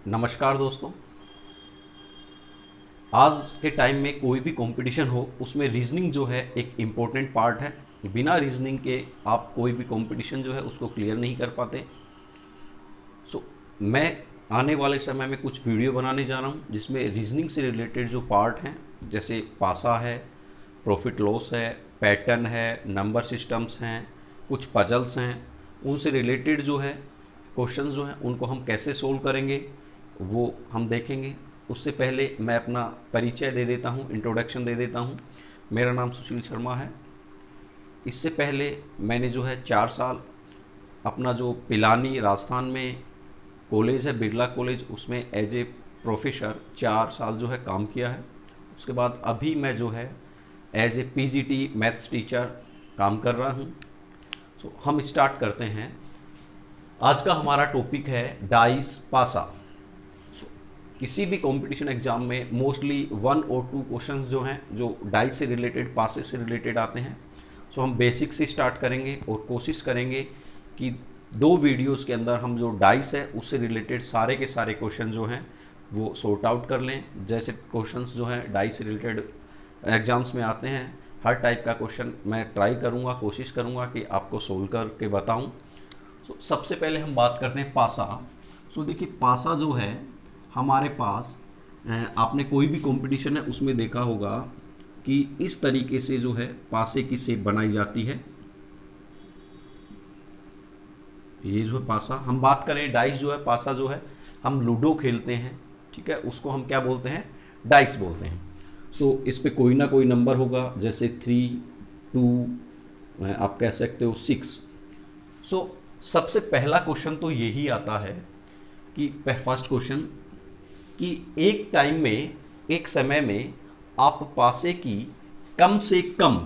नमस्कार दोस्तों। आज के टाइम में कोई भी कंपटीशन हो उसमें रीजनिंग जो है एक इम्पोर्टेंट पार्ट है। बिना रीजनिंग के आप कोई भी कंपटीशन जो है उसको क्लियर नहीं कर पाते। मैं आने वाले समय में कुछ वीडियो बनाने जा रहा हूँ जिसमें रीजनिंग से रिलेटेड जो पार्ट हैं, जैसे पासा है, प्रॉफिट लॉस है, पैटर्न है, नंबर सिस्टम्स हैं, कुछ पजल्स हैं, उनसे रिलेटेड जो है क्वेश्चंस जो हैं उनको हम कैसे सोल्व करेंगे वो हम देखेंगे। उससे पहले मैं अपना परिचय दे देता हूँ, इंट्रोडक्शन दे देता हूँ। मेरा नाम सुशील शर्मा है। इससे पहले मैंने जो है 4 साल अपना जो पिलानी राजस्थान में कॉलेज है, बिरला कॉलेज, उसमें एज ए प्रोफेसर 4 साल जो है काम किया है। उसके बाद अभी मैं जो है as a PGT maths teacher काम कर रहा हूँ। हम स्टार्ट करते हैं। आज का हमारा टॉपिक है डाइस पासा। किसी भी कंपटीशन एग्जाम में मोस्टली 1 और 2 क्वेश्चंस जो हैं जो डाइस से रिलेटेड, पासे से रिलेटेड आते हैं। हम बेसिक से स्टार्ट करेंगे और कोशिश करेंगे कि 2 वीडियोस के अंदर हम जो डाइस है उससे रिलेटेड सारे के सारे क्वेश्चन जो हैं वो सॉर्ट आउट कर लें। जैसे क्वेश्चंस जो हैं डाइस से रिलेटेड एग्जाम्स में आते हैं, हर टाइप का क्वेश्चन मैं ट्राई करूँगा, कोशिश करूँगा कि आपको सोल्व करके बताऊँ। सबसे पहले हम बात करते हैं पासा। देखिए पासा जो है हमारे पास, आपने कोई भी कंपटीशन है उसमें देखा होगा कि इस तरीके से जो है पासे की शेप बनाई जाती है। ये जो है पासा। हम बात करें डाइस जो है, पासा जो है हम लूडो खेलते हैं, ठीक है, उसको हम क्या बोलते हैं, डाइस बोलते हैं। इस पे कोई ना कोई नंबर होगा, जैसे 3, 2, आप कह सकते हो 6। सबसे पहला क्वेश्चन तो यही आता है कि फर्स्ट क्वेश्चन कि एक टाइम में, एक समय में आप पासे की कम से कम,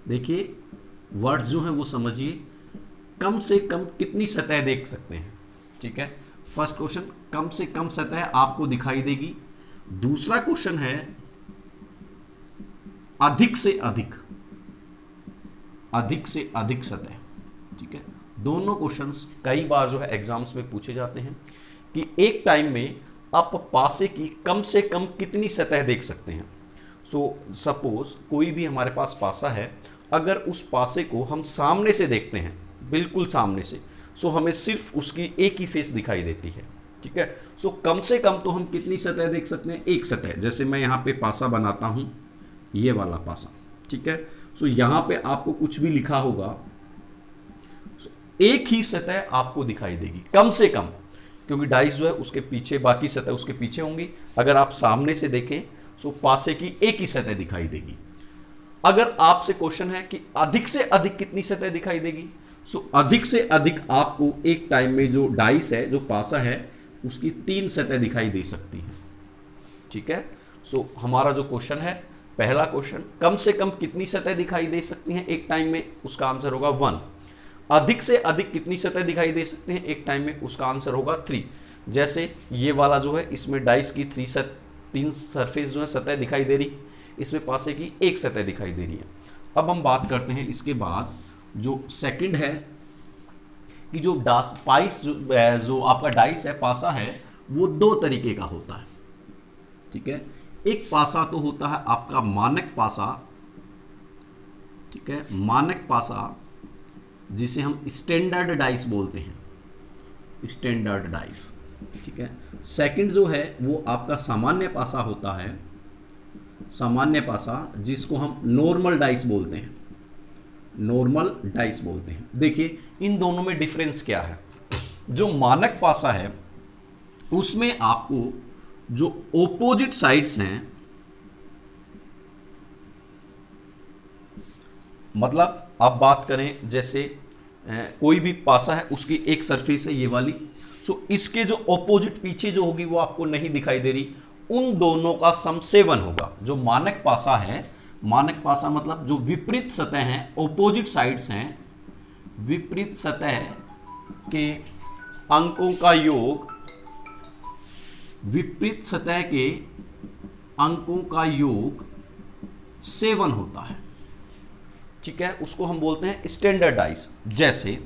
देखिए वर्ड्स जो हैं वो समझिए, कम से कम कितनी सतह देख सकते हैं। ठीक है, फर्स्ट क्वेश्चन कम से कम सतह आपको दिखाई देगी। दूसरा क्वेश्चन है अधिक से अधिक, अधिक से अधिक सतह। ठीक है, दोनों क्वेश्चंस कई बार जो है एग्जाम्स में पूछे जाते हैं कि एक टाइम में आप पासे की कम से कम कितनी सतह देख सकते हैं। सपोज कोई भी हमारे पास पासा है, अगर उस पासे को हम सामने से देखते हैं, बिल्कुल सामने से, हमें सिर्फ उसकी एक ही फेस दिखाई देती है। ठीक है, कम से कम तो हम कितनी सतह देख सकते हैं, एक सतह। जैसे मैं यहाँ पे पासा बनाता हूँ, ये वाला पासा, ठीक है, यहाँ पे आपको कुछ भी लिखा होगा, एक ही सतह आपको दिखाई देगी कम से कम, क्योंकि डाइस जो है उसके पीछे, बाकी सतह उसके पीछे होंगी। अगर आप सामने से देखें पासे की एक ही सतह दिखाई देगी। अगर आपसे क्वेश्चन है कि अधिक से अधिक कितनी सतह दिखाई देगी, अधिक से अधिक आपको एक टाइम में जो डाइस है, जो पासा है, उसकी 3 सतह दिखाई दे सकती है। ठीक है, हमारा जो क्वेश्चन है, पहला क्वेश्चन, कम से कम कितनी सतह दिखाई दे सकती हैं एक टाइम में, उसका आंसर होगा 1। अधिक से अधिक कितनी सतह दिखाई दे सकते हैं एक टाइम में, उसका आंसर होगा 3। जैसे ये वाला जो है, इसमें डाइस की 3 सरफेस जो है सतह दिखाई दे रही, इसमें पासे की एक सतह दिखाई दे रही है। अब हम बात करते हैं इसके बाद जो सेकंड है कि जो पाइस जो आपका डाइस है, पासा है, वो 2 तरीके का होता है। ठीक है, एक पासा तो होता है आपका मानक पासा। ठीक है, मानक पासा जिसे हम स्टैंडर्ड डाइस बोलते हैं, स्टैंडर्ड डाइस। ठीक है, सेकंड जो है वो आपका सामान्य पासा होता है, सामान्य पासा, जिसको हम नॉर्मल डाइस बोलते हैं, नॉर्मल डाइस बोलते हैं। देखिए इन दोनों में डिफरेंस क्या है। जो मानक पासा है उसमें आपको जो ओपोजिट साइड्स हैं, मतलब आप बात करें जैसे कोई भी पासा है, उसकी एक सरफेस है ये वाली, इसके जो ओपोजिट पीछे जो होगी वो आपको नहीं दिखाई दे रही, उन दोनों का सम 7 होगा। जो मानक पासा है, मानक पासा मतलब जो विपरीत सतह हैं, ओपोजिट साइड्स हैं, विपरीत सतह के अंकों का योग, विपरीत सतह के अंकों का योग 7 होता है। ठीक है, उसको हम बोलते हैं स्टैंडर्ड डाइस। जैसे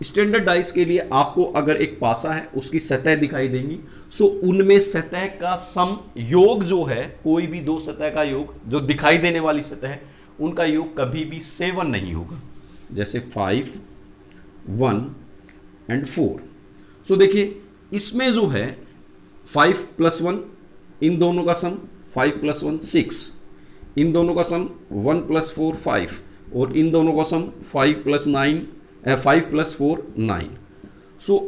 स्टैंडर्ड डाइस के लिए आपको अगर एक पासा है उसकी सतह दिखाई देंगी, सो उनमें सतह का सम योग जो है, कोई भी दो सतह का योग जो दिखाई देने वाली सतह है उनका योग कभी भी 7 नहीं होगा। जैसे 5, 1 एंड 4। सो देखिए इसमें जो है 5 + 1 इन दोनों का सम 5 + 1 6, इन दोनों का सम 1 + 4 5, और इन दोनों का सम 5 + 4 9। सो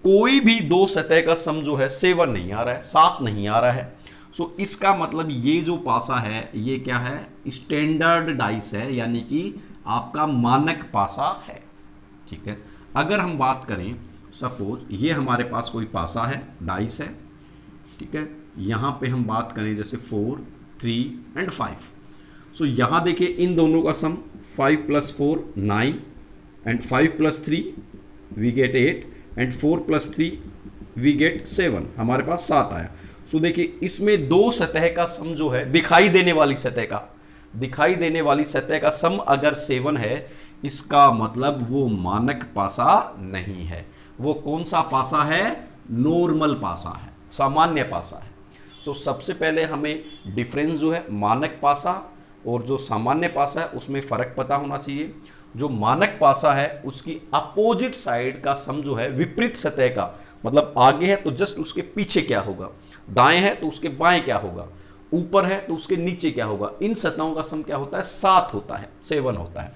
कोई भी दो सतह का सम जो है 7 नहीं आ रहा है, 7 नहीं आ रहा है। सो इसका मतलब ये जो पासा है ये क्या है, स्टैंडर्ड डाइस है, यानी कि आपका मानक पासा है। ठीक है, अगर हम बात करें सपोज ये हमारे पास कोई पासा है, डाइस है, ठीक है, यहां पे हम बात करें जैसे 4, 3 एंड 5। सो यहां देखिए इन दोनों का sum 5 + 4 9 and 5 + 3 we get 8 and 4 + 3 we get 7, हमारे पास 7 आया। सो देखिए इसमें दो सतह का सम जो है, दिखाई देने वाली सतह का सम अगर 7 है, इसका मतलब वो मानक पासा नहीं है। वो कौन सा पासा है, नॉर्मल पासा है, सामान्य पासा है। सो सबसे पहले हमें डिफरेंस जो है मानक पासा और जो सामान्य पासा है उसमें फर्क पता होना चाहिए। जो मानक पासा है उसकी अपोजिट साइड का सम जो है, विपरीत सतह का, मतलब आगे है तो जस्ट उसके पीछे क्या होगा, दाएं है तो उसके बाएं क्या होगा, ऊपर है तो उसके नीचे क्या होगा, इन सतहों का सम क्या होता है, 7 होता है, 7 होता है।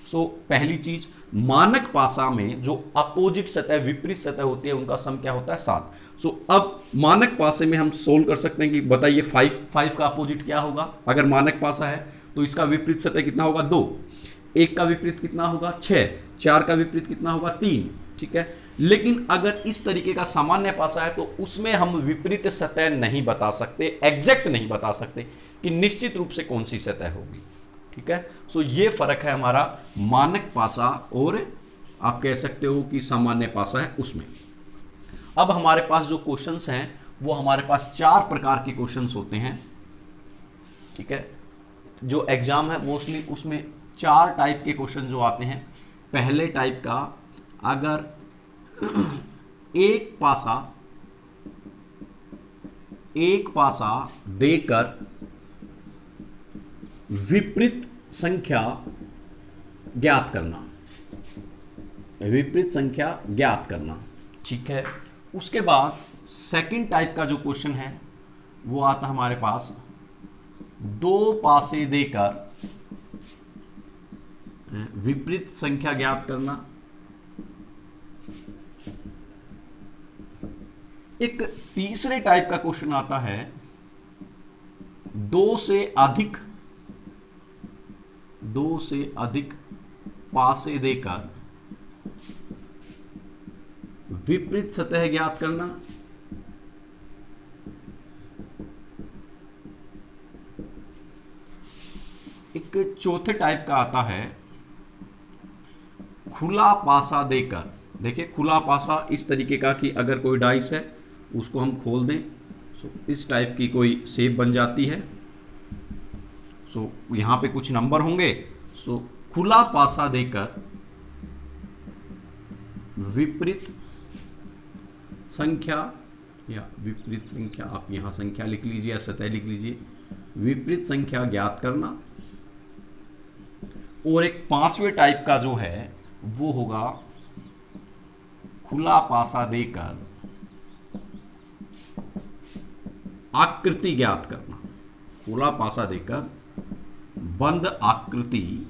सो पहली चीज, मानक पासा में जो अपोजिट सतह, विपरीत सतह होती है उनका सम क्या होता है, 7। सो अब मानक पासे में हम सोल्व कर सकते हैं कि बताइए 5 का अपोजिट क्या होगा। अगर मानक पासा है तो इसका विपरीत सतह कितना होगा, 2। 1 का विपरीत कितना होगा, 6। 4 का विपरीत कितना होगा, 3। ठीक है, लेकिन अगर इस तरीके का सामान्य पासा है तो उसमें हम विपरीत सतह नहीं बता सकते, एग्जैक्ट नहीं बता सकते कि निश्चित रूप से कौन सी सतह होगी। ठीक है, सो ये फर्क है हमारा मानक पासा और आप कह सकते हो कि सामान्य पासा है उसमें। अब हमारे पास जो क्वेश्चंस हैं वो हमारे पास 4 प्रकार के क्वेश्चंस होते हैं। ठीक है, जो एग्जाम है मोस्टली उसमें 4 टाइप के क्वेश्चन जो आते हैं। पहले टाइप का, अगर एक पासा देकर विपरीत संख्या ज्ञात करना, विपरीत संख्या ज्ञात करना। ठीक है, उसके बाद सेकंड टाइप का जो क्वेश्चन है वो आता हमारे पास, 2 पासे देकर विपरीत संख्या ज्ञात करना। एक तीसरे टाइप का क्वेश्चन आता है, 2 से अधिक पासे देकर विपरीत सतह ज्ञात करना। एक चौथे टाइप का आता है, खुला पासा देकर। देखिए खुला पासा इस तरीके का कि अगर कोई डाइस है उसको हम खोल दें, सो इस टाइप की कोई शेप बन जाती है। सो यहां पे कुछ नंबर होंगे। सो खुला पासा देकर विपरीत संख्या, या विपरीत संख्या, आप यहां संख्या लिख लीजिए या सतह लिख लीजिए, विपरीत संख्या ज्ञात करना। और एक 5वें टाइप का जो है वो होगा, खुला पासा देकर आकृति ज्ञात करना। खुला पासा देकर बंद आकृति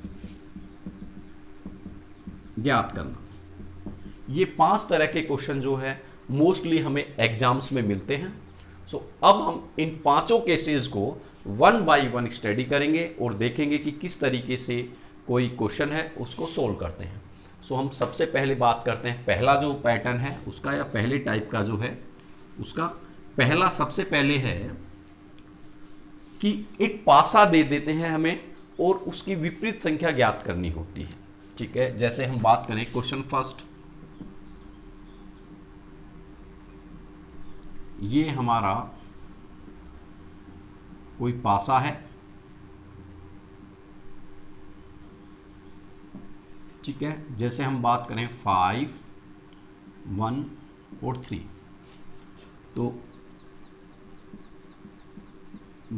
ज्ञात करना। ये 5 तरह के क्वेश्चन जो है मोस्टली हमें एग्जाम्स में मिलते हैं। सो अब हम इन 5 केसेस को 1 बाय 1 स्टडी करेंगे और देखेंगे कि किस तरीके से कोई क्वेश्चन है उसको सोल्व करते हैं। सो हम सबसे पहले बात करते हैं पहला जो पैटर्न है उसका, या पहले टाइप का जो है उसका। पहला सबसे पहले है कि एक पासा दे देते हैं हमें और उसकी विपरीत संख्या ज्ञात करनी होती है। ठीक है, जैसे हम बात करें क्वेश्चन फर्स्ट, ये हमारा कोई पासा है, ठीक है। जैसे हम बात करें 5, 1 और 3, तो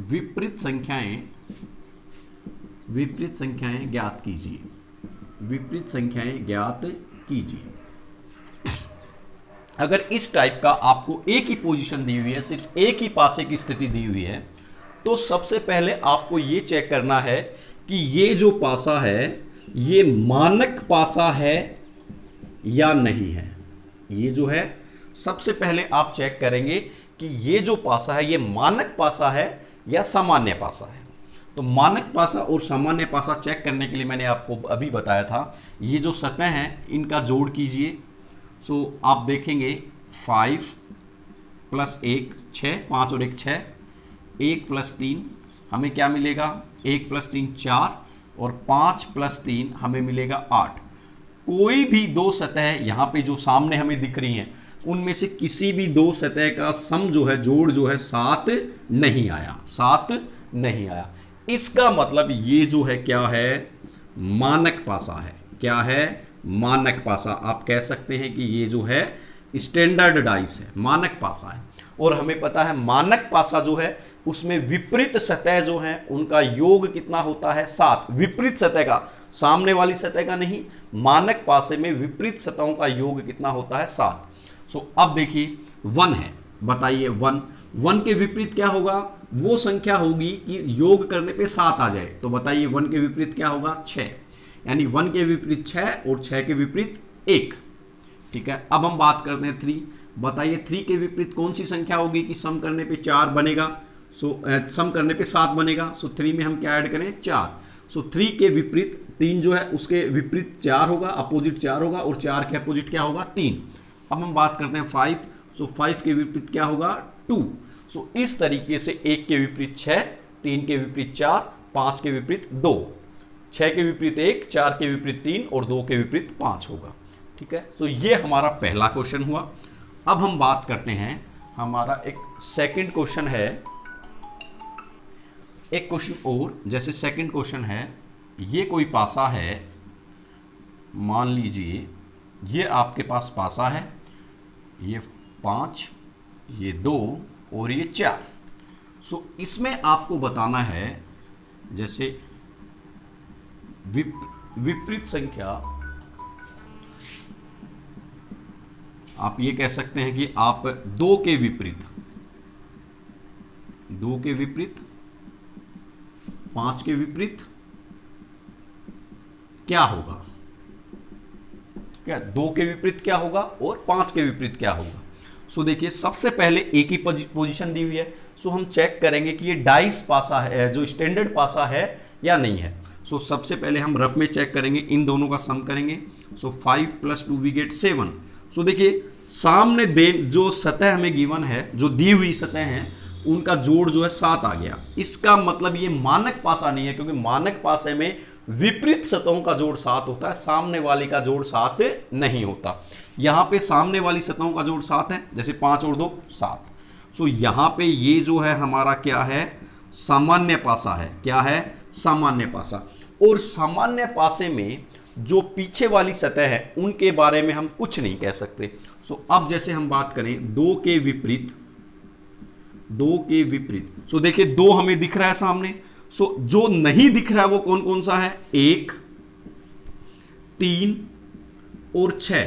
विपरीत संख्याएं ज्ञात कीजिए, विपरीत संख्याएं ज्ञात कीजिए। अगर इस टाइप का आपको एक ही पोजीशन दी हुई है, सिर्फ एक ही पासे की स्थिति दी हुई है, तो सबसे पहले आपको ये चेक करना है कि ये जो पासा है ये मानक पासा है या नहीं है। ये जो है सबसे पहले आप चेक करेंगे कि ये जो पासा है ये मानक पासा है या सामान्य पासा है। तो मानक पासा और सामान्य पासा चेक करने के लिए मैंने आपको अभी बताया था, ये जो सतह हैं इनका जोड़ कीजिए। सो आप देखेंगे 5 + 1 6, 5 और 1 6, 1 + 3 हमें क्या मिलेगा, 1 + 3 4 और 5 + 3 हमें मिलेगा 8। कोई भी दो सतह यहाँ पे जो सामने हमें दिख रही हैं उनमें से किसी भी दो सतह का सम जो है, जोड़ जो है 7 नहीं आया, 7 नहीं आया। इसका मतलब ये जो है क्या है, मानक पासा है। क्या है, मानक पासा। आप कह सकते हैं कि ये जो है स्टैंडर्ड डाइस है, मानक पासा है। और हमें पता है मानक पासा जो है उसमें विपरीत सतह जो है उनका योग कितना होता है, 7। विपरीत सतह का, सामने वाली सतह का नहीं, मानक पासे में विपरीत सतहों का योग कितना होता है, 7। सो अब देखिए 1 है, बताइए 1 के विपरीत क्या होगा, वो संख्या होगी कि योग करने पे 7 आ जाए। तो बताइए 1 के विपरीत क्या होगा, 6। यानी 1 के विपरीत 6 और 6 के विपरीत 1। ठीक है। अब हम बात करते हैं 3। बताइए 3 के विपरीत कौन सी संख्या होगी कि सम करने पे 4 बनेगा। सम करने पे 7 बनेगा। 3 में हम क्या ऐड करें, 4। 3 के विपरीत 3 जो है उसके विपरीत 4 होगा, अपोजिट 4 होगा, और 4 के अपोजिट क्या होगा, 3। अब हम बात करते हैं 5। 5 के विपरीत क्या होगा, 2। इस तरीके से 1 के विपरीत 6, 3 के विपरीत 4, 5 के विपरीत 2, 6 के विपरीत 1, 4 के विपरीत 3 और 2 के विपरीत 5 होगा। ठीक है। ये हमारा पहला क्वेश्चन हुआ। अब हम बात करते हैं, हमारा एक सेकंड क्वेश्चन है, एक क्वेश्चन और। जैसे सेकंड क्वेश्चन है, ये कोई पासा है, मान लीजिए ये आपके पास पासा है, ये 5, ये 2 और ये 4। इसमें आपको बताना है, जैसे विपरीत संख्या, आप ये कह सकते हैं कि आप 2 के विपरीत 5 के विपरीत क्या होगा। ठीक है, 2 के विपरीत क्या होगा और 5 के विपरीत क्या होगा। देखिए सबसे पहले एक ही पोजीशन दी हुई है। हम चेक करेंगे कि ये डाइस पासा है, जो स्टैंडर्ड पासा है या नहीं है। सबसे पहले हम रफ में चेक करेंगे, इन दोनों का सम करेंगे। 5 + 2 वी गेट 7। देखिए सामने जो सतह हमें गिवन है, जो दी हुई सतह है, उनका जोड़ जो है 7 आ गया। इसका मतलब ये मानक पासा नहीं है, क्योंकि मानक पासे में विपरीत सतहों का जोड़ 7 होता है, सामने वाली का जोड़ 7 नहीं होता। यहां पे सामने वाली सतहों का जोड़ 7 है, जैसे 5 और 2 7। यहां पे ये जो है हमारा क्या है, सामान्य पासा है। क्या है, सामान्य पासा। और सामान्य पासे में जो पीछे वाली सतह है उनके बारे में हम कुछ नहीं कह सकते। अब जैसे हम बात करें 2 के विपरीत, देखिए 2 हमें दिख रहा है सामने। जो नहीं दिख रहा है वो कौन कौन सा है, 1, 3 और 6।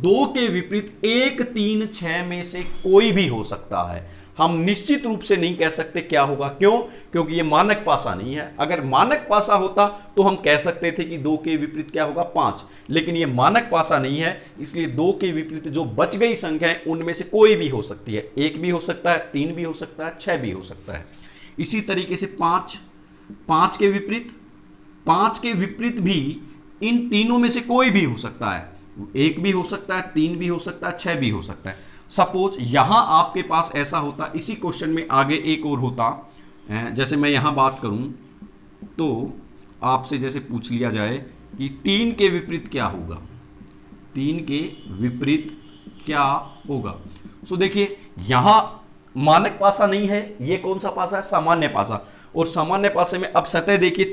2 के विपरीत 1, 3, 6 में से कोई भी हो सकता है। हम निश्चित रूप से नहीं कह सकते क्या होगा। क्यों? क्योंकि ये मानक पासा नहीं है। अगर मानक पासा होता तो हम कह सकते थे कि 2 के विपरीत क्या होगा, 5। लेकिन ये मानक पासा नहीं है, इसलिए 2 के विपरीत जो बच गई संख्या है उनमें से कोई भी हो सकती है। 1 भी हो सकता है, 3 भी हो सकता है, 6 भी हो सकता है। इसी तरीके से 5 के विपरीत भी इन तीनों में से कोई भी हो सकता है। 1 भी हो सकता है, 3 भी हो सकता है, 6 भी हो सकता है। सपोज यहां आपके पास ऐसा होता, इसी क्वेश्चन में आगे एक और होता, जैसे मैं यहां बात करूं तो आपसे जैसे पूछ लिया जाए कि 3 के विपरीत क्या होगा, 3 के विपरीत क्या होगा। देखिए यहां मानक पासा नहीं है, ये कौन सा पासा है, सामान्य पासा। और सामान्य पासे में अब सतह देखिए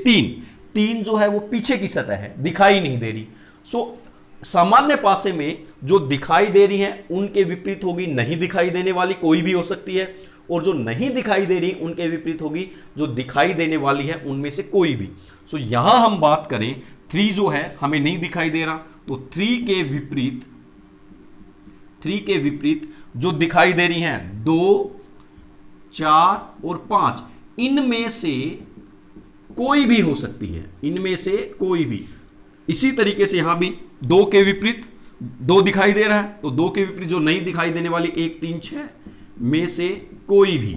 3 जो है वो पीछे की सतह है, दिखाई नहीं दे रही। सो सामान्य पासे में जो दिखाई दे रही है उनके विपरीत होगी नहीं दिखाई देने वाली, कोई भी हो सकती है, और जो नहीं दिखाई दे रही उनके विपरीत होगी जो दिखाई देने वाली है उनमें से कोई भी। सो यहां हम बात करें 3 जो है हमें नहीं दिखाई दे रहा, तो 3 के विपरीत जो दिखाई दे रही हैं 2, 4 और 5, इनमें से कोई भी हो सकती है, इनमें से कोई भी। इसी तरीके से यहां भी 2 के विपरीत 2 दिखाई दे रहा है, तो 2 के विपरीत जो नहीं दिखाई देने वाली 1, 3, 6 में से कोई भी,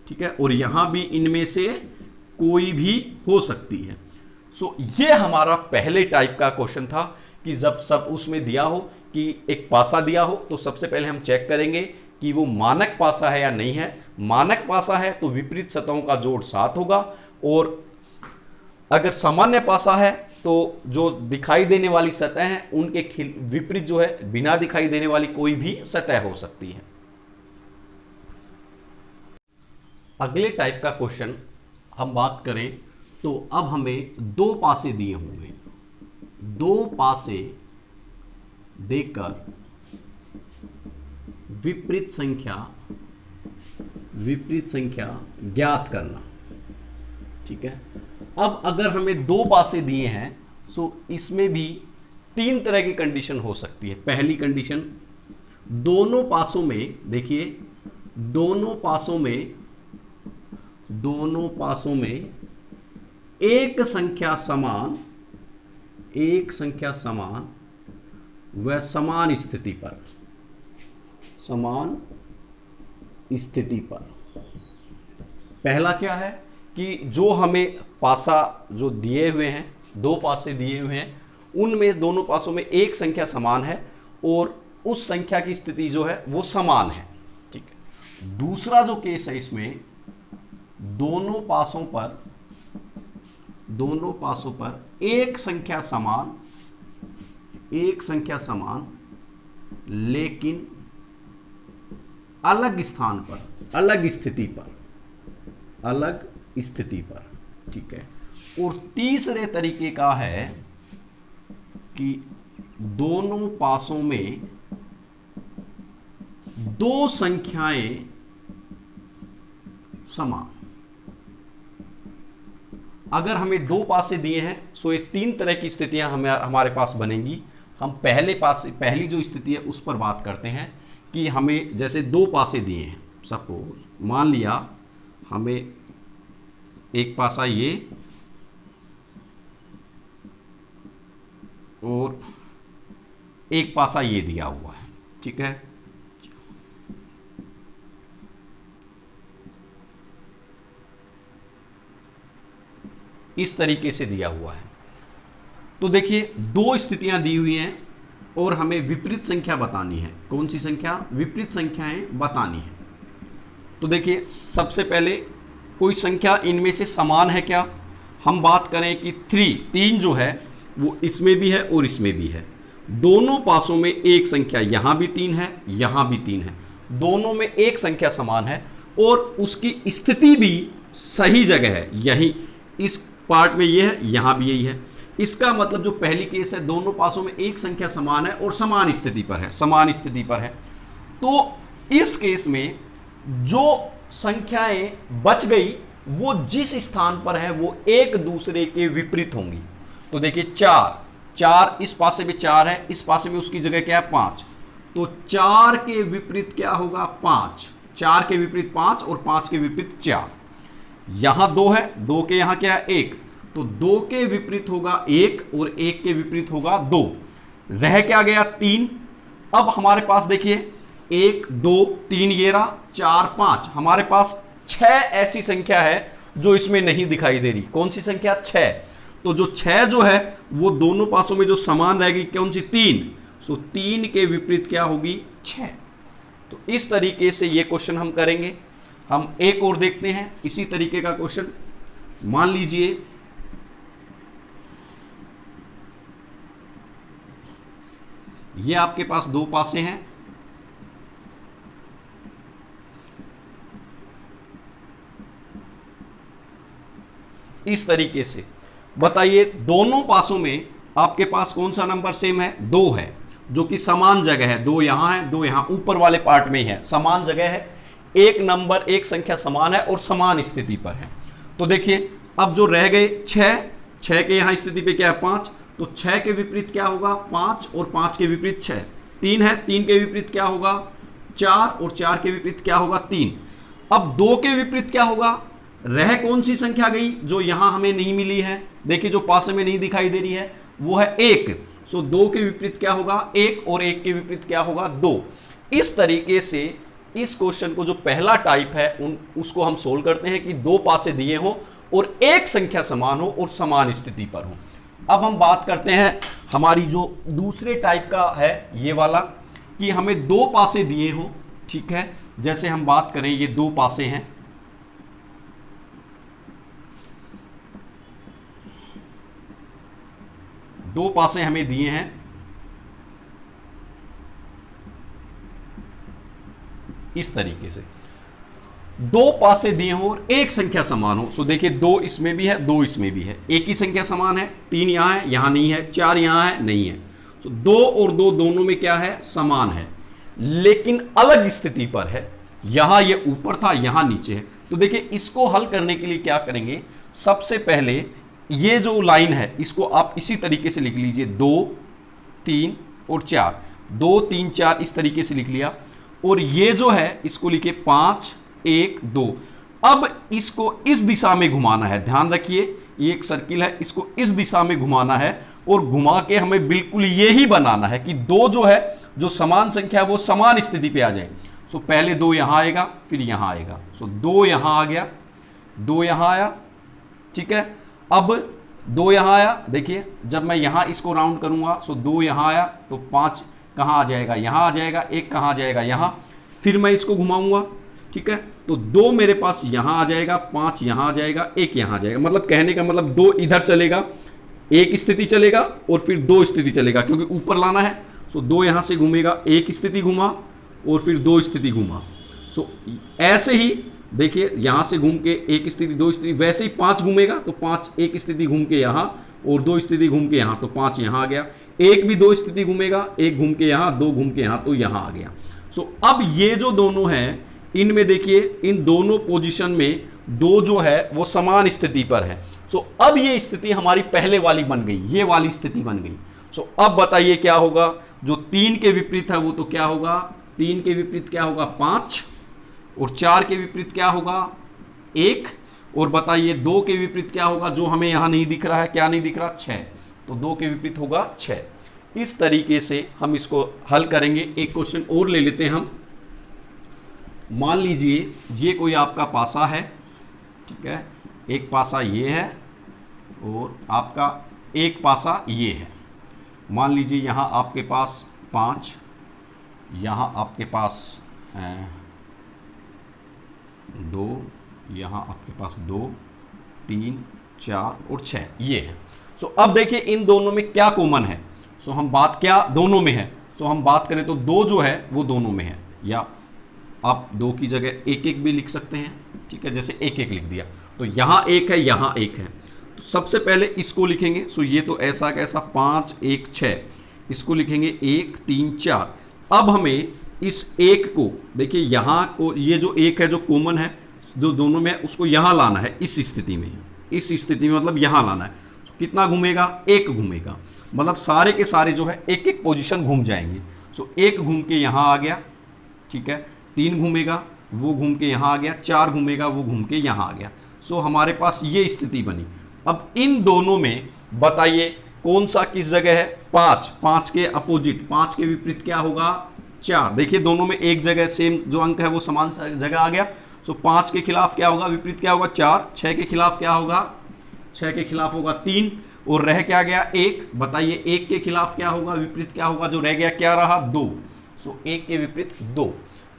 ठीक है, और यहां भी इनमें से कोई भी हो सकती है। सो ये हमारा पहले टाइप का क्वेश्चन था कि जब सब उसमें दिया हो कि एक पासा दिया हो तो सबसे पहले हम चेक करेंगे कि वो मानक पासा है या नहीं है। मानक पासा है तो विपरीत सतहों का जोड़ 7 होगा, और अगर सामान्य पासा है तो जो दिखाई देने वाली सतह है उनके विपरीत जो है बिना दिखाई देने वाली कोई भी सतह हो सकती है। अगले टाइप का क्वेश्चन हम बात करें तो अब हमें 2 पासे दिए होंगे, 2 पासे देकर विपरीत संख्या ज्ञात करना, ठीक है। अब अगर हमें 2 पासे दिए हैं सो इसमें भी 3 तरह की कंडीशन हो सकती है। पहली कंडीशन, दोनों पासों में, देखिए दोनों पासों में एक संख्या समान व समान स्थिति पर। पहला क्या है कि जो हमें पासा जो दिए हुए हैं, 2 पासे दिए हुए हैं, उनमें दोनों पासों में एक संख्या समान है और उस संख्या की स्थिति जो है वो समान है, ठीक है। दूसरा जो केस है इसमें दोनों पासों पर एक संख्या समान लेकिन अलग स्थान पर, अलग स्थिति पर, ठीक है। और तीसरे तरीके का है कि दोनों पासों में 2 संख्याएं समान। अगर हमें 2 पासे दिए हैं सो ये 3 तरह की स्थितियां हमारे पास बनेंगी। हम पहली जो स्थिति है उस पर बात करते हैं कि हमें जैसे 2 पासे दिए हैं, सपोज मान लिया हमें एक पासा ये और एक पासा ये दिया हुआ है, ठीक है। इस तरीके से दिया हुआ है। तो देखिए 2 स्थितियां दी हुई हैं और हमें विपरीत संख्या बतानी है। कौन सी संख्या? विपरीत संख्याएं बतानी है। तो देखिए सबसे पहले कोई संख्या इनमें से समान है क्या? हम बात करें कि 3 जो है वो इसमें भी है और इसमें भी है। दोनों पासों में एक संख्या, यहां भी 3 है, यहां भी 3 है, दोनों में एक संख्या समान है और उसकी स्थिति भी सही जगह है। यही इस पार्ट में ये है, यहां भी यही है। इसका मतलब जो पहली केस है दोनों पासों में एक संख्या समान है और समान स्थिति पर है, तो इस केस में जो संख्याएं बच गई वो जिस स्थान पर है वो एक दूसरे के विपरीत होंगी। तो देखिए 4 इस पासे में 4 है, इस पासे में उसकी जगह क्या है 5, तो 4 के विपरीत क्या होगा 5, 4 के विपरीत 5 और 5 के विपरीत 4। यहां 2 है, 2 के यहां क्या है 1, तो 2 के विपरीत होगा 1 और 1 के विपरीत होगा 2, रह क्या गया 3। अब हमारे पास देखिए 1 2 3 ये रहा, 4 5, हमारे पास 6 ऐसी संख्या है जो इसमें नहीं दिखाई दे रही। कौन सी संख्या? 6। तो जो 6 जो है वो दोनों पासों में जो समान रहेगी कौन सी? 3। सो 3 के विपरीत क्या होगी 6। तो इस तरीके से ये क्वेश्चन हम करेंगे। हम एक और देखते हैं इसी तरीके का क्वेश्चन। मान लीजिए ये आपके पास 2 पासे हैं, इस तरीके से बताइए दोनों पासों में आपके पास कौन सा नंबर सेम है? 2 है, जो कि समान जगह है। 2 यहां है, 2 यहां, ऊपर वाले पार्ट में ही है, समान जगह है। एक नंबर, एक संख्या समान है और समान स्थिति पर है। तो देखिए अब जो रह गए 6, 6 के यहां स्थिति पे क्या है? 5, तो 6 के विपरीत क्या होगा? 5, और 5 के विपरीत 6। 3 है, 3 के विपरीत क्या होगा? 4, और 4 के विपरीत क्या होगा? 3। अब 2 के विपरीत क्या होगा? रह कौन सी संख्या गई जो यहां हमें नहीं मिली है? देखिए जो पास में नहीं दिखाई दे रही है वो है 1। सो 2 के विपरीत क्या होगा? 1, और 1 के विपरीत क्या होगा? 2। इस तरीके से इस क्वेश्चन को जो पहला टाइप है उसको हम सोल्व करते हैं कि 2 पासे दिए हो और एक संख्या समान हो और समान स्थिति पर हो। अब हम बात करते हैं हमारी जो दूसरे टाइप का है ये वाला, कि हमें 2 पासे दिए हो, ठीक है। जैसे हम बात करें ये 2 पासे हैं, दो पासे हमें दिए हैं, इस तरीके से 2 पासे दिए हो और एक संख्या समान हो। सो देखिए 2 इसमें भी है, 2 इसमें भी है, एक ही संख्या समान है। 3 यहां है, यहां नहीं है। 4 यहां है, नहीं है। तो 2 और 2 दोनों में क्या है? समान है, लेकिन अलग स्थिति पर है। यहां ये ऊपर था, यहां नीचे है। तो देखिए इसको हल करने के लिए क्या करेंगे? सबसे पहले ये जो लाइन है इसको आप इसी तरीके से लिख लीजिए, 2, 3 और 4, 2, 3, 4 इस तरीके से लिख लिया। और ये जो है इसको लिखे 5, 1, 2। अब इसको इस दिशा में घुमाना है। ध्यान रखिए ये एक सर्किल है, इसको इस दिशा में घुमाना है और घुमा के हमें बिल्कुल ये ही बनाना है कि 2 जो है, जो समान संख्या है वो समान स्थिति पे आ जाए। सो पहले 2 यहां आएगा, फिर यहां आएगा। सो 2 यहां आ गया, 2 यहां आया, ठीक है। अब 2 यहां आया, देखिए जब मैं यहां इसको राउंड करूंगा, सो 2 यहां आया तो 5 कहां आ जाएगा? यहां आ जाएगा। 1 कहां आ जाएगा? यहां। फिर मैं इसको घुमाऊंगा, ठीक है, तो 2 मेरे पास यहां आ जाएगा, 5 यहां आ जाएगा, 1 यहां आ जाएगा। मतलब कहने का मतलब 2 इधर चलेगा, एक स्थिति चलेगा और फिर 2 स्थिति चलेगा, क्योंकि ऊपर लाना है। सो 2 यहां से घूमेगा, एक स्थिति घुमा और फिर 2 स्थिति घुमा। सो ऐसे ही देखिए यहां से घूम के एक स्थिति, 2 स्थिति, वैसे ही 5 घूमेगा तो 5 एक स्थिति घूम के यहां और 2 स्थिति घूम के यहां, तो 5 यहां आ गया। एक भी 2 स्थिति घूमेगा, एक घूम के यहां, 2 घूम के यहां, तो यहां आ गया। सो अब ये जो दोनों हैं इनमें देखिए इन दोनों पोजीशन में 2 जो है वो समान स्थिति पर है। सो अब ये स्थिति हमारी पहले वाली बन गई, ये वाली स्थिति बन गई। सो अब बताइए क्या होगा? जो 3 के विपरीत है वो तो क्या होगा? 3 के विपरीत क्या होगा? 5, और 4 के विपरीत क्या होगा? 1, और बताइए 2 के विपरीत क्या होगा? जो हमें यहां नहीं दिख रहा है, क्या नहीं दिख रहा? 6, तो 2 के विपरीत होगा 6। इस तरीके से हम इसको हल करेंगे। एक क्वेश्चन और ले लेते हैं हम। मान लीजिए ये कोई आपका पासा है, ठीक है, एक पासा ये है और आपका एक पासा ये है। मान लीजिए यहां आपके पास 5, यहां आपके पास 2, यहां आपके पास 2, 3, 4 और 6 ये है। सो अब देखिए इन दोनों में क्या कॉमन है? सो हम बात क्या दोनों में है? सो हम बात करें तो 2 जो है वो दोनों में है, या आप 2 की जगह 1, 1 भी लिख सकते हैं, ठीक है, जैसे 1, 1 लिख दिया। तो यहां 1 है, यहां 1 है। तो सबसे पहले इसको लिखेंगे। सो ये तो ऐसा कैसा 5, 1, 6, इसको लिखेंगे 1, 3, 4। अब हमें इस 1 को देखिए यहां को, ये जो 1 है जो कॉमन है जो दोनों में, उसको यहां लाना है, इस स्थिति में, इस स्थिति में मतलब यहां लाना है। तो कितना घूमेगा? 1 घूमेगा। मतलब सारे के सारे जो है एक एक पोजीशन घूम जाएंगे। सो 1 घूम के यहां आ गया, ठीक है, 3 घूमेगा वो घूम के यहां आ गया, 4 घूमेगा वो घूम के यहां आ गया। सो हमारे पास ये स्थिति बनी। अब इन दोनों में बताइए कौन सा किस जगह है? 5, 5 के अपोजिट, 5 के विपरीत क्या होगा? 4। देखिए दोनों में एक जगह सेम जो अंक है वो समान जगह आ गया। सो 5 के खिलाफ क्या होगा? विपरीत क्या होगा? 4। 6 के खिलाफ क्या होगा? 6 के खिलाफ होगा 3, और रह क्या गया? 1। बताइए 1 के खिलाफ क्या होगा? विपरीत क्या होगा? जो रह गया क्या रहा? 2। सो 1 के विपरीत 2।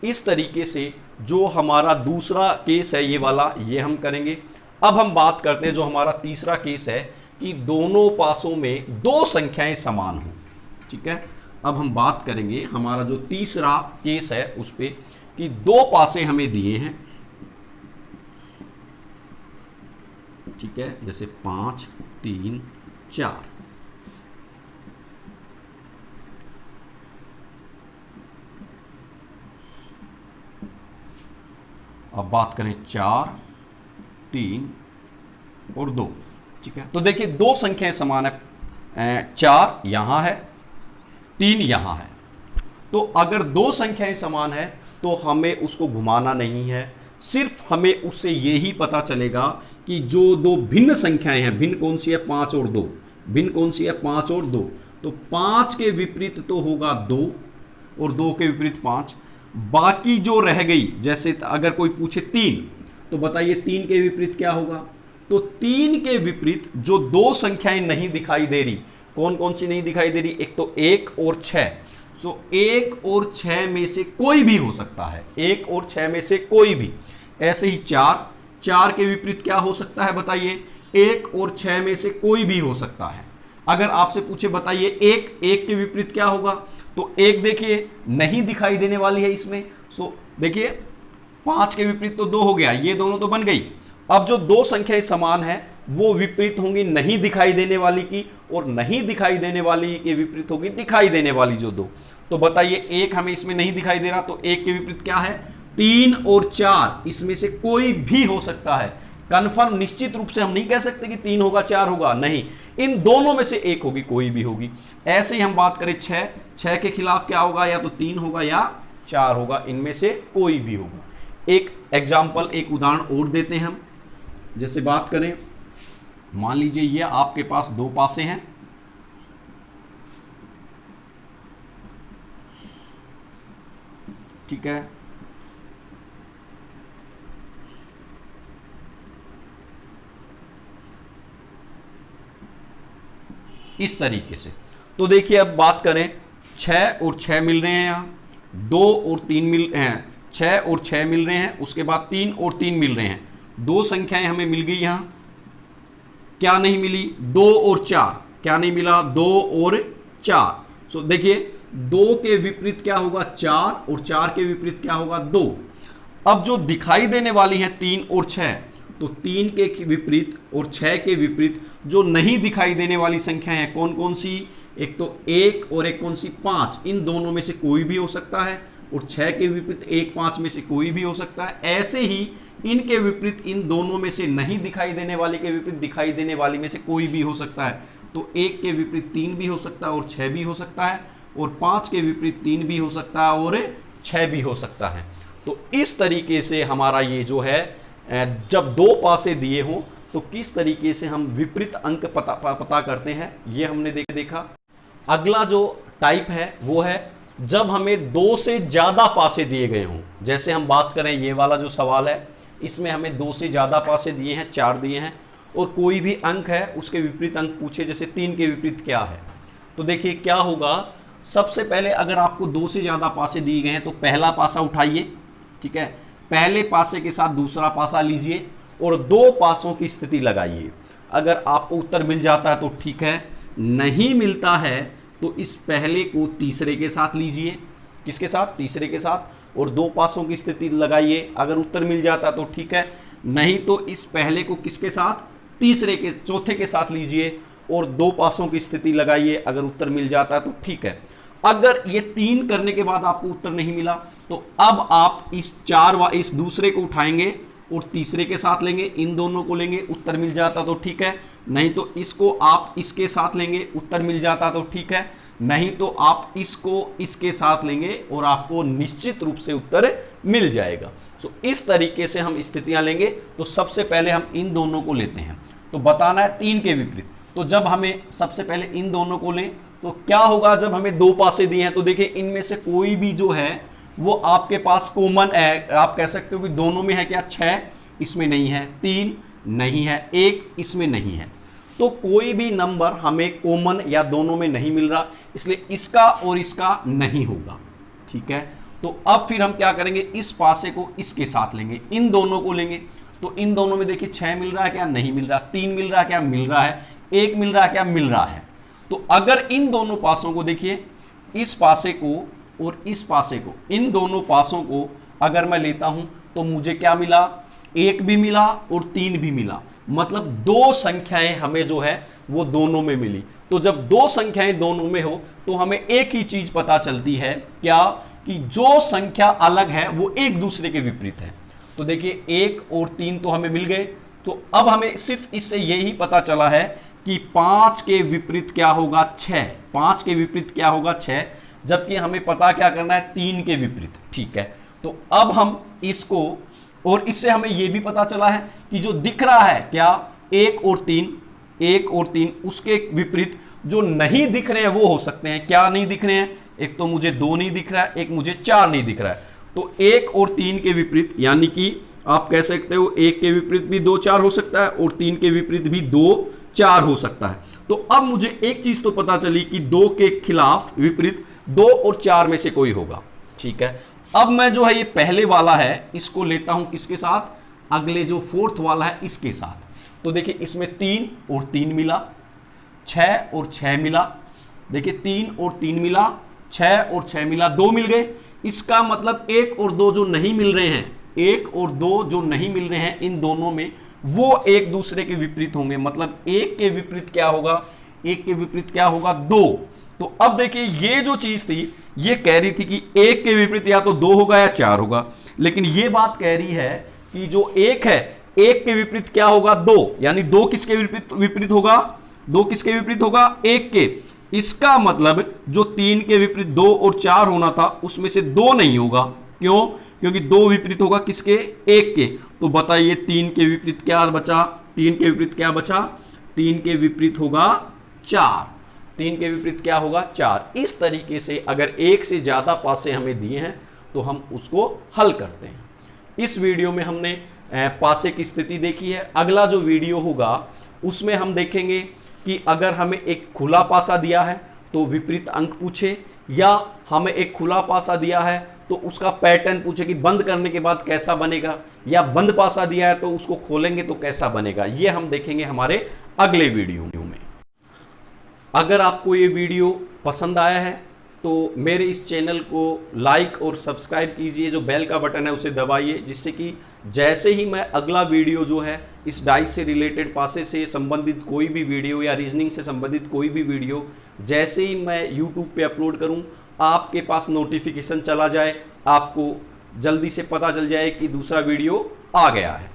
इस तरीके से जो हमारा दूसरा केस है ये वाला, ये हम करेंगे। अब हम बात करते हैं जो हमारा तीसरा केस है कि दोनों पासों में 2 संख्याएं समान हो, ठीक है। अब हम बात करेंगे हमारा जो तीसरा केस है उस पे, कि 2 पासे हमें दिए हैं, ठीक है, जैसे 5, 3, 4। अब बात करें 4, 3 और 2, ठीक है। तो देखिए दो संख्याएं समान है, 4 यहां है, 3 यहां है। तो अगर दो संख्याएं समान है तो हमें उसको घुमाना नहीं है, सिर्फ हमें उससे यही पता चलेगा कि जो दो भिन्न संख्याएं हैं, भिन्न कौन सी है, 5 और 2, भिन्न कौन सी है, 5 और 2, तो 5 के विपरीत तो होगा 2 और 2 के विपरीत 5। बाकी जो रह गई, जैसे अगर कोई पूछे 3, तो बताइए 3 के विपरीत क्या होगा। तो 3 के विपरीत जो दो संख्याएं नहीं दिखाई दे रही, कौन कौन सी नहीं दिखाई दे रही, एक तो 1 और 6। सो 1 और 6 में से कोई भी हो सकता है, 1 और 6 में से कोई भी। ऐसे ही 4 के विपरीत क्या हो सकता है बताइए, 1 और 6 में से कोई भी हो सकता है। अगर आपसे पूछे बताइए 1 के विपरीत क्या होगा, तो 1 देखिए नहीं दिखाई देने वाली है इसमें। सो देखिए 5 के विपरीत तो 2 हो गया, ये दोनों तो बन गई। अब जो दो संख्याएं समान है वो विपरीत होंगी नहीं दिखाई देने वाली की, और नहीं दिखाई देने वाली के विपरीत होगी दिखाई देने वाली जो दो। तो बताइए 1 हमें इसमें नहीं दिखाई दे रहा, तो 1 के विपरीत क्या है, 3 और 4, इसमें से कोई भी हो सकता है। कंफर्म निश्चित रूप से हम नहीं कह सकते कि 3 होगा 4 होगा, नहीं, इन दोनों में से एक होगी, कोई भी होगी। ऐसे ही हम बात करें 6 के खिलाफ क्या होगा, या तो 3 होगा या 4 होगा, इनमें से कोई भी होगा। एक एग्जाम्पल, एक उदाहरण और देते हैं हम। जैसे बात करें, मान लीजिए ये आपके पास दो पासे हैं, ठीक है, इस तरीके से। तो देखिए अब बात करें, 6 और 6 मिल रहे हैं यहां, 2 और 3 मिल हैं, 6 और 6 मिल रहे हैं, उसके बाद 3 और 3 मिल रहे हैं। दो संख्याएं हमें मिल गई, यहां क्या नहीं मिली, 2 और 4, क्या नहीं मिला, 2 और 4। सो देखिए 2 के विपरीत क्या होगा, 4, और 4 के विपरीत क्या होगा, 2। अब जो दिखाई देने वाली है 3 और 6, तो 3 के विपरीत और 6 के विपरीत जो नहीं दिखाई देने वाली संख्या है कौन कौन सी, एक तो 1 और एक कौन सी, 5। इन दोनों में से कोई भी हो सकता है, और 6 के विपरीत 1, 5 में से कोई भी हो सकता है। ऐसे ही इनके विपरीत इन दोनों में से नहीं दिखाई देने वाले के विपरीत दिखाई देने वाली में से कोई भी हो सकता है। तो 1 के विपरीत 3 भी हो सकता है और 6 भी हो सकता है, और 5 के विपरीत 3 भी हो सकता है और 6 भी हो सकता है। तो इस तरीके से हमारा ये जो है, जब दो पासे दिए हों तो किस तरीके से हम विपरीत अंक पता करते हैं, ये हमने देखा। अगला जो टाइप है वो है जब हमें 2 से ज्यादा पासे दिए गए हों। जैसे हम बात करें, ये वाला जो सवाल है इसमें हमें 2 से ज्यादा पासे दिए हैं, 4 दिए हैं, और कोई भी अंक है उसके विपरीत अंक पूछे, जैसे 3 के विपरीत क्या है। तो देखिए क्या होगा, सबसे पहले अगर आपको 2 से ज्यादा पासे दिए गए हैं तो पहला पासा उठाइए, ठीक है, पहले पासे के साथ दूसरा पासा लीजिए और 2 पासों की स्थिति लगाइए। अगर आपको उत्तर मिल जाता है तो ठीक है, नहीं मिलता है तो इस पहले को तीसरे के साथ लीजिए, किसके साथ, तीसरे के साथ, और 2 पासों की स्थिति लगाइए। अगर उत्तर मिल जाता तो ठीक है, नहीं तो इस पहले को किसके साथ, तीसरे के, चौथे के साथ लीजिए और 2 पासों की स्थिति लगाइए। अगर उत्तर मिल जाता है तो ठीक है। अगर ये 3 करने के बाद आपको उत्तर नहीं मिला तो अब आप इस दूसरे को उठाएंगे और तीसरे के साथ लेंगे, इन दोनों को लेंगे, उत्तर मिल जाता तो ठीक है, नहीं तो इसको आप इसके साथ लेंगे, उत्तर मिल जाता तो ठीक है, नहीं तो आप इसको इसके साथ लेंगे और आपको निश्चित रूप से उत्तर मिल जाएगा। सो इस तरीके से हम स्थितियां लेंगे। तो सबसे पहले हम इन दोनों को लेते हैं, तो बताना है 3 के विपरीत। तो जब हमें सबसे पहले इन दोनों को लें तो क्या होगा, जब हमें 2 पासे दिए हैं तो देखिए इनमें से कोई भी जो है वो आपके पास कॉमन है। आप कह सकते हो कि दोनों में है क्या, 6 इसमें नहीं है, 3 नहीं है, 1 इसमें नहीं है। तो कोई भी नंबर हमें कॉमन या दोनों में नहीं मिल रहा, इसलिए इसका और इसका नहीं होगा, ठीक है। तो अब फिर हम क्या करेंगे, इस पासे को इसके साथ लेंगे, इन दोनों को लेंगे। तो इन दोनों में देखिए 6 मिल रहा है क्या, नहीं मिल रहा, 3 मिल रहा है क्या, मिल रहा है, 1 मिल रहा है क्या, मिल रहा है। तो अगर इन दोनों पासों को देखिए, इस पासे को और इस पासे को, इन दोनों पासों को अगर मैं लेता हूं तो मुझे क्या मिला, 1 भी मिला और 3 भी मिला। मतलब 2 संख्याएं हमें जो है वो दोनों में मिली। तो जब 2 संख्याएं दोनों में हो तो हमें एक ही चीज पता चलती है, क्या, कि जो संख्या अलग है वो एक दूसरे के विपरीत है। तो देखिए 1 और 3 तो हमें मिल गए। तो अब हमें सिर्फ इससे यही पता चला है कि 5 के विपरीत क्या होगा 6, 5 के विपरीत क्या होगा 6, जबकि हमें पता क्या करना है 3 के विपरीत। ठीक है, तो अब हम इसको, और इससे हमें यह भी पता चला है कि जो दिख रहा है क्या 1 और 3, उसके विपरीत जो नहीं दिख रहे हैं वो हो सकते हैं। क्या नहीं दिख रहे हैं? एक तो मुझे 2 नहीं दिख रहा है, एक मुझे 4 नहीं दिख रहा है। तो 1 और 3 के विपरीत, यानी कि आप कह सकते हो 1 के विपरीत भी 2 4 हो सकता है और 3 के विपरीत भी 2 4 हो सकता है। तो अब मुझे एक चीज तो पता चली कि 2 के खिलाफ विपरीत 2 और 4 में से कोई होगा। ठीक है, अब मैं जो है ये पहले वाला है इसको लेता हूं किसके साथ, अगले जो 4th वाला है इसके साथ। तो देखिए इसमें 3 और 3 मिला, 6 और 6 मिला, देखिए 3 और 3 मिला, 6 और 6 मिला, 2 मिल गए। इसका मतलब 1 और 2 जो नहीं मिल रहे हैं, 1 और 2 जो नहीं मिल रहे हैं, इन दोनों में वो एक दूसरे के विपरीत होंगे। मतलब 1 के विपरीत क्या होगा, 1 के विपरीत क्या होगा 2। तो अब देखिए ये जो चीज थी ये कह रही थी कि 1 के विपरीत या तो 2 होगा या 4 होगा, लेकिन ये बात कह रही है कि जो 1 है 1 के विपरीत क्या होगा 2, यानी 2 किसके विपरीत होगा, 2 किसके विपरीत होगा 1 के। इसका मतलब जो 3 के विपरीत 2 और 4 होना था उसमें से 2 नहीं होगा। क्यों? क्योंकि 2 विपरीत होगा किसके, 1 के। तो बताइए 3 के विपरीत क्या बचा, 3 के विपरीत क्या बचा, 3 के विपरीत होगा 4, 3 के विपरीत क्या होगा 4। इस तरीके से अगर एक से ज्यादा पासे हमें दिए हैं तो हम उसको हल करते हैं। इस वीडियो में हमने पासे की स्थिति देखी है। अगला जो वीडियो होगा उसमें हम देखेंगे कि अगर हमें एक खुला पासा दिया है तो विपरीत अंक पूछे, या हमें एक खुला पासा दिया है तो उसका पैटर्न पूछे कि बंद करने के बाद कैसा बनेगा, या बंद पासा दिया है तो उसको खोलेंगे तो कैसा बनेगा। ये हम देखेंगे हमारे अगले वीडियो में। अगर आपको ये वीडियो पसंद आया है तो मेरे इस चैनल को लाइक और सब्सक्राइब कीजिए, जो बेल का बटन है उसे दबाइए, जिससे कि जैसे ही मैं अगला वीडियो जो है इस डाइस से रिलेटेड, पासे से संबंधित कोई भी वीडियो या रीजनिंग से संबंधित कोई भी वीडियो जैसे ही मैं यूट्यूब पे अपलोड करूं आपके पास नोटिफिकेशन चला जाए, आपको जल्दी से पता चल जाए कि दूसरा वीडियो आ गया है।